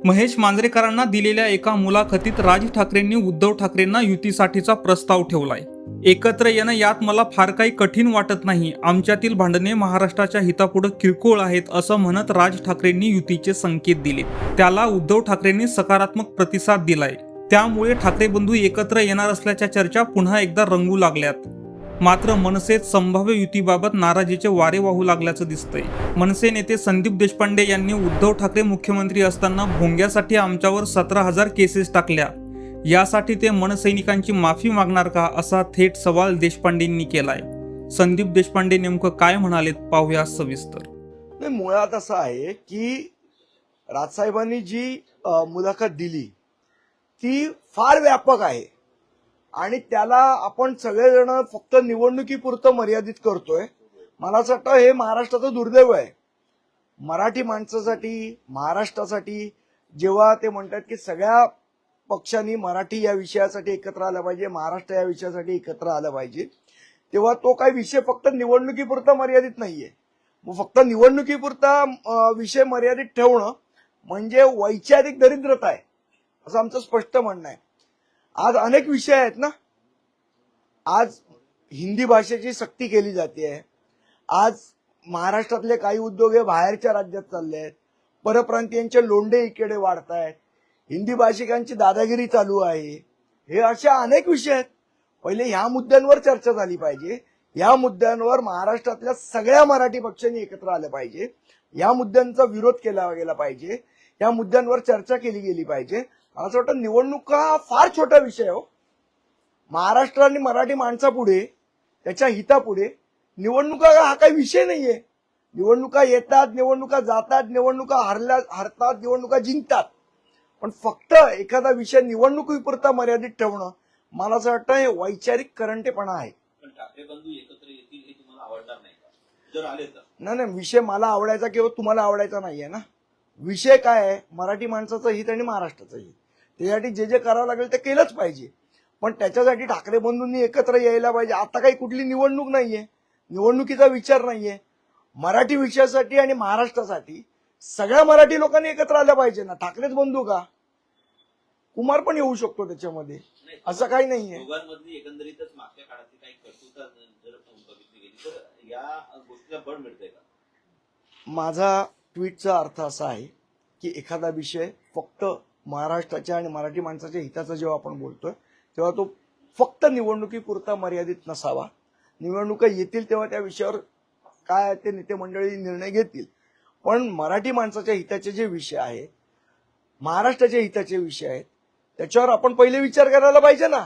महेश मांजरेकरांना दिलेल्या एका मुलाखतीत राज ठाकरेंनी उद्धव ठाकरेंना युतीसाठीचा प्रस्ताव ठेवलाय। एकत्र येणं यात मला फार काही कठीण वाटत नाही, आमच्यातील भांडणे महाराष्ट्राच्या हितापुढे किरकोळ आहेत असं म्हणत राज ठाकरेंनी युतीचे संकेत दिले। त्याला उद्धव ठाकरेंनी सकारात्मक प्रतिसाद दिलाय। त्यामुळे ठाकरे बंधू एकत्र येणार असल्याच्या चर्चा पुन्हा एकदा रंगू लागल्यात। मात्र मनसेत संभाव्य युतीबाबत नाराजीचे वारे वाहू लागल्याचं दिसतंय। मनसे नेते संदीप देशपांडे यांनी उद्धव ठाकरे मुख्यमंत्री असताना भोंग्यासाठी आमच्यावर 17,000 केसेस टाकल्या, यासाठी ते मनसैनिकांची माफी मागणार का, असा थेट सवाल देशपांडेंनी केलाय। संदीप देशपांडे नेमकं काय म्हणालेत पाहूया सविस्तर। मुळात असं आहे की राजसाहेबांनी जी मुलाखत दिली ती फार व्यापक आहे आणि त्याला आपण सगळेजण फक्त निवडणुकीपुरतं मर्यादित करतोय। मला असं वाटतं हे महाराष्ट्राचं दुर्दैव आहे। मराठी माणसासाठी, महाराष्ट्रासाठी जेव्हा ते म्हणतात की सगळ्या पक्षांनी मराठी या विषयासाठी एकत्र आलं पाहिजे, महाराष्ट्र या विषयासाठी एकत्र आलं पाहिजे, तेव्हा तो काही विषय फक्त निवडणुकीपुरता मर्यादित नाहीये। मग फक्त निवडणुकीपुरता विषय मर्यादित ठेवणं म्हणजे वैचारिक दरिद्रता आहे असं आमचं स्पष्ट म्हणणं आहे। आज अनेक विषय आहेत ना, आज हिंदी भाषेची सक्ती केली जाते, आज महाराष्ट्रातले काही उद्योग हे बाहेरच्या राज्यात चालले आहेत, परप्रांतीयांचे लोंढे इकडे वाढत आहेत, हिंदी भाषिकांची दादागिरी चालू आहे, हे असे अनेक विषय आहेत। पहिले ह्या मुद्द्यांवर चर्चा झाली पाहिजे, या मुद्द्यांवर महाराष्ट्रातल्या सगळ्या मराठी पक्षांनी एकत्र आलं पाहिजे, या मुद्द्यांचा विरोध केला गेला पाहिजे, या मुद्द्यांवर चर्चा केली गेली पाहिजे। मला असं वाटतं निवडणुका हा फार छोटा विषय हो। महाराष्ट्र आणि मराठी माणसापुढे, त्याच्या हितापुढे निवडणुका हा काही विषय नाहीये। निवडणुका येतात, निवडणुका जातात, निवडणुका हरतात, निवडणुका जिंकतात, पण फक्त एखादा विषय निवडणुकीपुरता मर्यादित ठेवणं मला असं वाटतं हे वैचारिक करंटेपणा आहे। पण ठाकरे बंधू एकत्र येतील हे तुम्हाला आवडणार नाही का जर आले तर? नाही, विषय मला आवडायचा किंवा तुम्हाला आवडायचा नाहीये ना। विषय काय आहे, मराठी माणसाचं हित आणि महाराष्ट्राचं हित, त्यासाठी जे जे करावं लागेल ते केलंच पाहिजे। पण त्याच्यासाठी ठाकरे बंधूंनी एकत्र यायला पाहिजे। आता काही कुठली निवडणूक नाहीये, निवडणुकीचा विचार नाहीये। मराठी विषयासाठी आणि महाराष्ट्रासाठी सगळ्या मराठी लोकांनी एकत्र आलं पाहिजे ना। ठाकरेच बंधू का, कुमार पण येऊ शकतो त्याच्यामध्ये, असं काही नाहीये। दोघांमधली एकंदरीतच मागच्या काळातली काही कर्तृत्व जर बघितली गेली तर या गोष्टीला बळ मिळतंय का? माझा ट्विटचा अर्थ असा आहे की एखादा विषय फक्त महाराष्ट्राच्या आणि मराठी माणसाच्या हिताचा जेव्हा आपण बोलतोय तेव्हा तो फक्त निवडणुकीपुरता मर्यादित नसावा। निवडणुका येतील तेव्हा त्या विषयावर काय ते नेते मंडळी निर्णय घेतील, पण मराठी माणसाच्या हिताचे जे विषय आहेत, महाराष्ट्राच्या हिताचे विषय आहेत, त्याच्यावर आपण पहिले विचार करायला पाहिजे ना।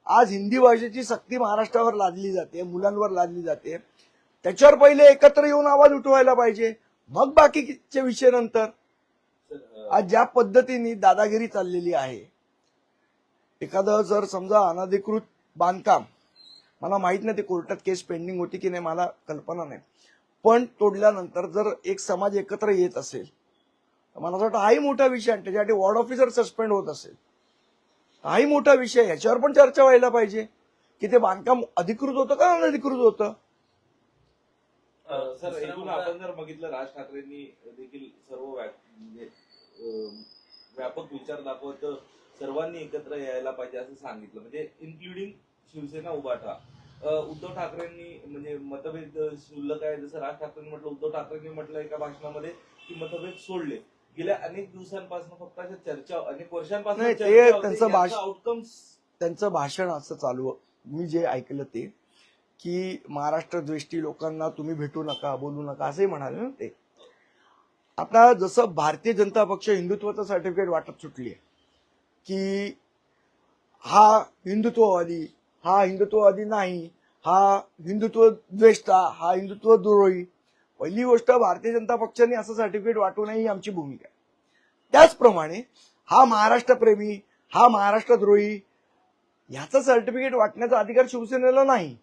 आज हिंदी भाषेची सक्ती महाराष्ट्रावर लादली जाते, मुलांवर लादली जाते, त्याच्यावर पहिले एकत्र येऊन आवाज उठवायला पाहिजे, मग बाकीचे विषय नंतर। आज ज्या पद्धतीने दादागिरी चाललेली आहे, एखादं जर समजा अनधिकृत बांधकाम, मला माहित नाही ते कोर्टात केस पेंडिंग होती की नाही, मला कल्पना नाही, पण तोडल्यानंतर जर एक समाज एकत्र येत असेल तर मला असं वाटतं हाही मोठा विषय आहे। त्याच्यासाठी वॉर्ड ऑफिसर सस्पेंड होत असेल, हाही मोठा विषय, याच्यावर पण चर्चा व्हायला पाहिजे की ते बांधकाम अधिकृत होतं का अनधिकृत होतं। सर, एकूण आपण जर बघितलं राज ठाकरेंनी देखील सर्व व्यापक विचार दाखवत सर्वांनी एकत्र यायला पाहिजे असं सांगितलं, म्हणजे इन्क्लुडिंग शिवसेना उभाटा। उद्धव ठाकरेंनी म्हणजे मतभेद शुल्लक आहे, जसं राज ठाकरेंनी म्हटलं, उद्धव ठाकरेंनी म्हटलं एका भाषणामध्ये की मतभेद सोडले। गेल्या अनेक दिवसांपासून फक्त अशा चर्चा, अनेक वर्षांपासून त्यांचं भाषण असं चालू, मी जे ऐकलं ते की महाराष्ट्र द्वेष्टी लोकांना तुम्ही भेटू नका, बोलू नका असंही म्हणाले ना ते। आता जसं भारतीय जनता पक्ष हिंदुत्वाचं सर्टिफिकेट वाटत सुटली आहे की हा हिंदुत्ववादी, हा हिंदुत्ववादी नाही, हा हिंदुत्व द्वेष्टा, हा हिंदुत्व द्रोही। पहिली गोष्ट, भारतीय जनता पक्षाने असं सर्टिफिकेट वाटू नये ही आमची भूमिका आहे। त्याचप्रमाणे हा महाराष्ट्र प्रेमी, हा महाराष्ट्र द्रोही, ह्याचं सर्टिफिकेट वाटण्याचा अधिकार शिवसेनेला नाही।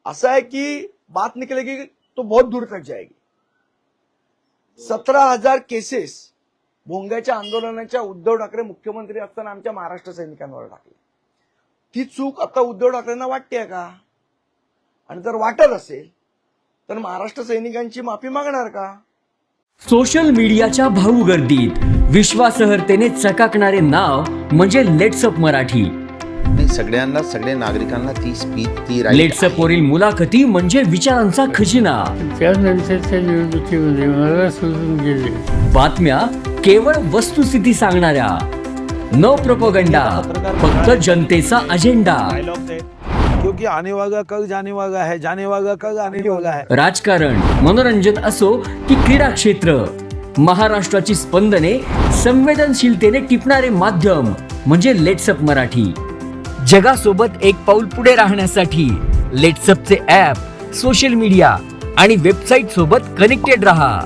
असं आहे की बात निकलेगी तो बहुत दूर तक जाएगी। 17,000 केसेस भोंग्याच्या आंदोलनाच्या उद्धव ठाकरे मुख्यमंत्री असताना आमच्या महाराष्ट्र सैनिकांवर टाकली। ती चूक आता उद्धव ठाकरेंना वाटते का? आणि जर वाटत असेल तर महाराष्ट्र सैनिकांची माफी मागणार का? सोशल मीडियाच्या भाऊ गर्दीत विश्वासार्हतेने चकाकणारे नाव म्हणजे लेट्सअप मराठी. नाही, सगळ्या नागरिकांना ती स्पीच ती right लेट्सअप वरील मुलाखती म्हणजे विचारांचा खजिना. त्यानंतरच्या निवडणुकीमध्ये मला सोडून गेले. बातम्या केवळ वस्तुस्थिती सांगणाऱ्या, न प्रोपगंडा, फक्त जनतेचा अजेंडा. क्योंकि आने वाला कल जाने वाला है, जाने वाला कल आने वाला है. राजकारण, मनोरंजन असो की क्रीडा क्षेत्र, महाराष्ट्राची स्पंदने संवेदनशीलतेने टिपणारे माध्यम म्हणजे लेट्सअप मराठी. जगासोबत एक पाऊल पुढे राहण्यासाठी लेट्सअपचे ॲप, सोशल मीडिया आणि वेबसाईट सोबत कनेक्टेड रहा.